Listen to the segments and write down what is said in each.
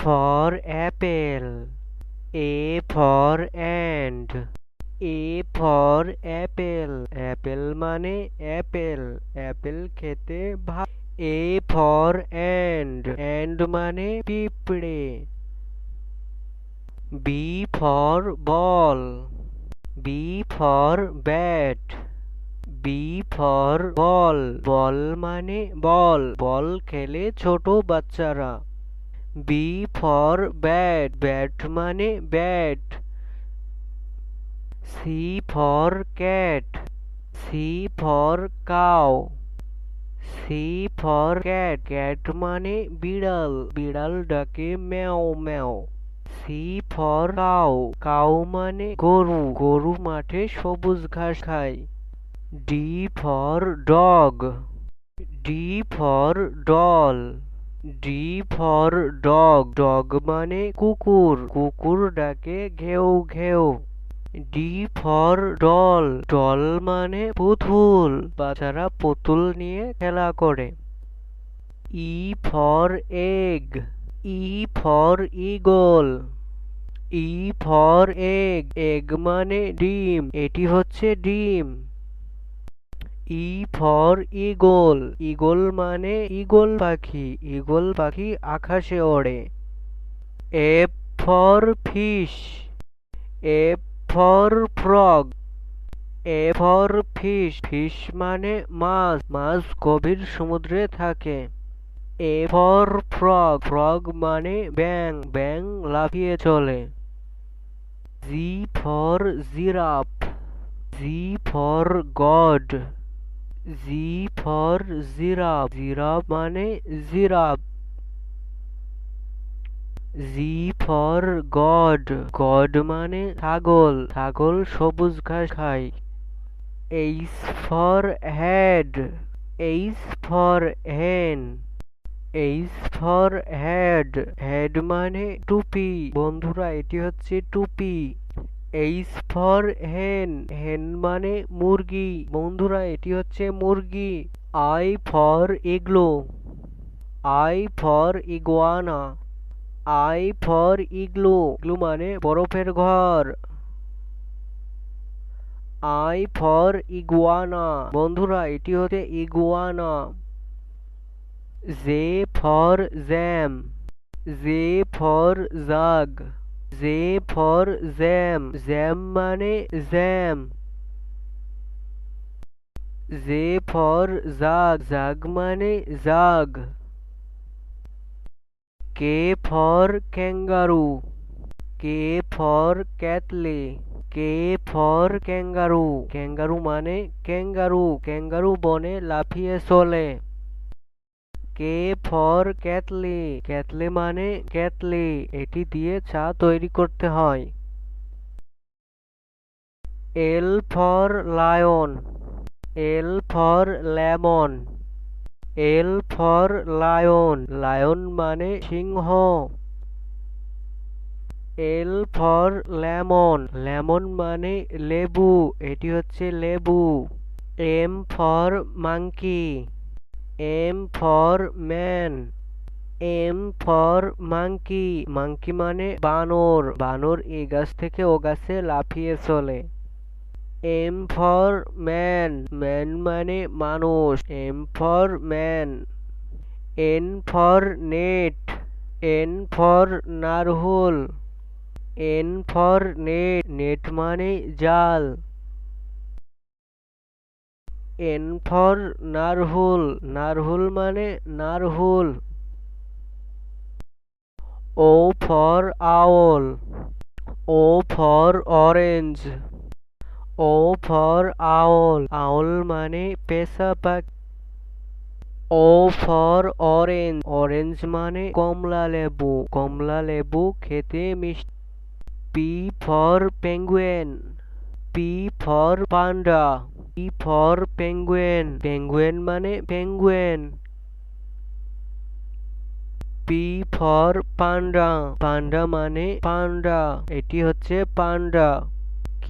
for apple. A for ant. A for apple. Apple মানে apple. Apple খেতে ভালো। A for ant. Ant মানে পিঁপড়ে। B for ball. B for bat. B for ball. Ball মানে বল। বল খেলে ছোট বাচ্চারা। B for bat. Bat মানে bat. C for cat. C for cow. C for cat. Cat মানে বিড়াল। বিড়াল ডাকে ম্যাও ম্যাও। C for cow. Cow মানে গরু। গরু মাঠে সবুজ ঘাস খায়। D for dog. D for doll. D for dog. Dog মানে কুকুর। কুকুর ডাকে ঘেউ ঘেউ। D for doll. Doll মানে পুতুল। বাচ্চারা পুতুল নিয়ে খেলা করে। E for egg. E for eagle. E for egg. Egg মানে ডিম। এটি হচ্ছে ডিম। E for eagle. Eagle মানে ঈগল পাখি। ঈগল পাখি আকাশে ওড়ে। F for fish. F for frog. A for fish. Fish মানে মাছ। মাছ গভীর সমুদ্রে থাকে। A for frog. Frog মানে ব্যাঙ। ব্যাঙ লাফিয়ে চলে। G for giraffe. G for god. G for giraffe. Giraffe মানে giraffe. G for god. God মানে ছাগল। ছাগল সবুজ ঘাস খায়। H for head. H for hen. H for head. Head মানে টুপি। বন্ধুরা এটি হচ্ছে টুপি। H for hen. Hen মানে মুরগি। বন্ধুরা এটি হচ্ছে মুরগি। I for igloo. I for iguana. I for igloo. Igloo মানে বরফের ঘর। I for iguana. বন্ধুরা এটি হচ্ছে iguana. J for jam. J for jug. J for jam. Jam মানে jam. J for jug. Jug মানে জাগ। K for kangaroo. K for cattle. K for kangaroo. Kangaroo মানে kangaroo. Kangaroo বনে লাফিয়ে চলে। K for kettle. Kettle মানে কেতলি। এটি দিয়ে চা তৈরি করতে হয়। L for lion. L for lemon. L for lion. Lion মানে সিংহ। L for lemon. Lemon মানে লেবু। এটি হচ্ছে লেবু। M for monkey. M for man. M for monkey. Monkey মানে বানর। বানর এই গাছ থেকে ও গাছে লাফিয়ে চলে। M for man. Man মানে মানুষ। M for man. N for net. N for নারহুল। N for net. Net মানে জাল। N for নারহুল। নারহুল মানে নারহুল। O for owl. O for orange. O for owl. Owl মানে পেঁচা পাখি। O for orange. Orange মানে কমলা লেবু। কমলা লেবু খেতে মিষ্টি। P for penguin. P for panda. P for penguin. Penguin মানে penguin. P for panda. Panda মানে পান্ডা। এটি হচ্ছে পান্ডা। Q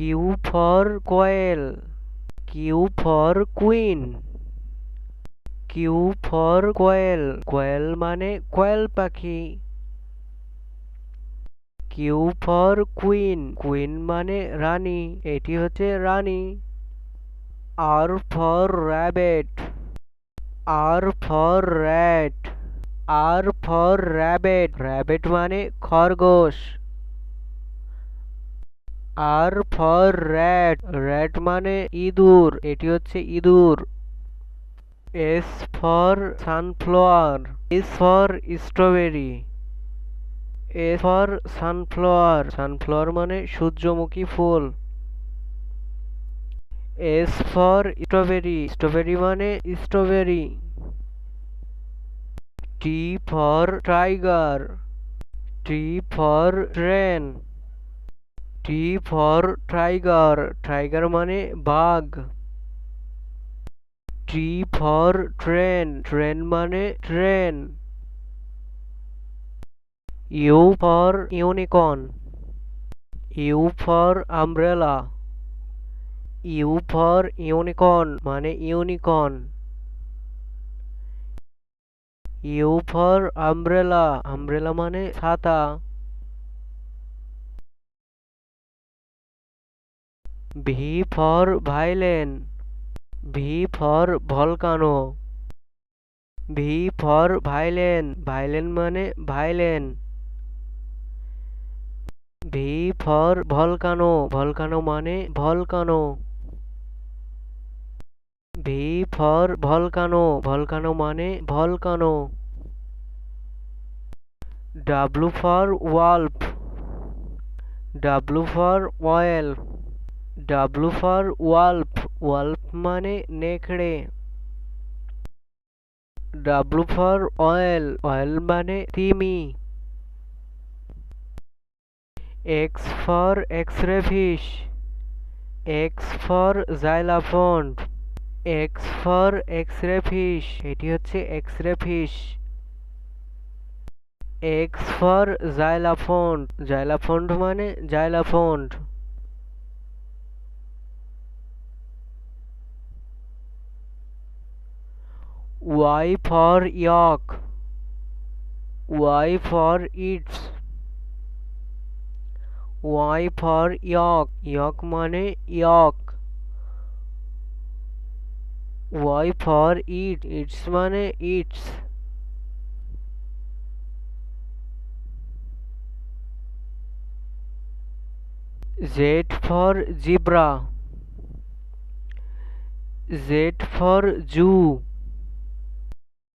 for quail. Q for queen. Q for quail. Quail মানে কোয়েল পাখি। কিউ ফর কুইন, কুইন মানে রানী, এটি হচ্ছে রানী। R for rabbit, R for rat, R for rabbit, rabbit মানে খরগোশ। আর ফর র্যাট, র্যাট মানে ইঁদুর, এটি হচ্ছে ইঁদুর। S for sunflower, S for strawberry, S for sunflower, sunflower মানে সূর্যমুখী ফুল। এস ফর স্ট্রবেরি, স্ট্রবেরি মানে strawberry. T for tiger, T for train, T for tiger, tiger মানে বাঘ। টি ফর ট্রেন, ট্রেন মানে train. U for unicorn, U for umbrella, U for unicorn মানে unicorn. U for umbrella, umbrella মানে ছাতা। V for violin, V for volcano, V for violin, violin মানে ভাইলেন। V for volcano, volcano মানে volcano. V for volcano, volcano মানে volcano. W for wolf, W for whale, W for wolf, wolf মানে নেকড়ে। W for whale, whale মানে তিমি। X for X-ray fish, X for xylophone, X for X-ray fish, এটি হচ্ছে X-ray fish. X for xylophone, xylophone মানে xylophone. Y for yak, Y for yachts, Y for yak, yak মানে yak. Y for yacht, yachts মানে yachts. Z for zebra, Z for zoo,